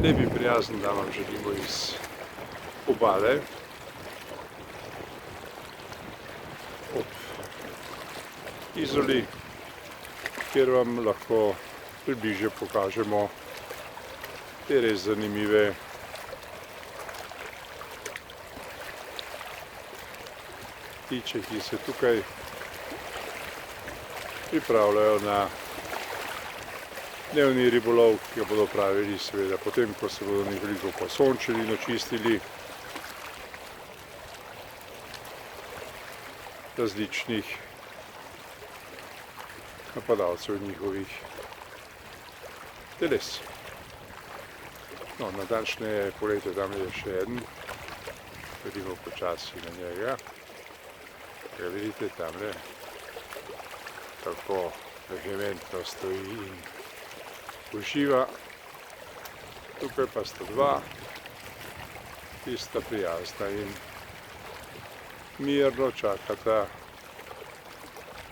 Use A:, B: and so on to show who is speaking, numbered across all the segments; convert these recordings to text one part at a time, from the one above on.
A: Lep in prijazen dan vam želimo iz obale ob Izoli, kjer vam lahko približje pokažemo te res zanimive ptiče, ki se tukaj pripravljajo na dnevni ribolov, ki ga bodo pravili seveda potem, ko se bodo nekoliko posončili in očistili različnih napadalcev njihovih teles. No, natančneje poglejte, tam je še en, vidimo počasi na njega. Ga vidite tamle, kako vehementno stoji in uživa. Tukaj pa sta dva, ki sta prijazna in mirno čakata,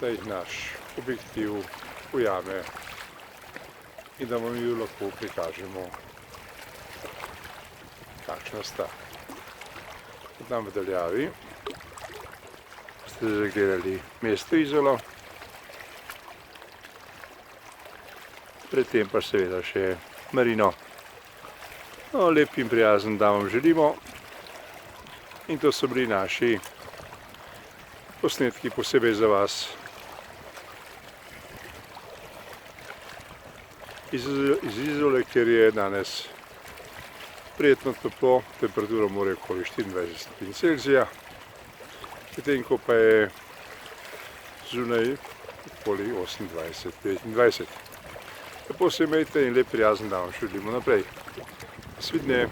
A: da jih naš objektiv ujame in da vam ju lahko prikažemo, kakšna sta. Tam v daljavi ste zagledali mesto Izolo, predtem pa seveda še marino. No, lep in prijazen dan vam želimo in to so bili naši posnetki posebej za vas iz Izole, kjer je danes prijetno toplo, temperatura more okoli 24 stopinj Celzija, medtem ko pa je zunaj okoli 28-29. Lepo se imejte in lep prijazen dan vam želimo naprej. Nasvidenje.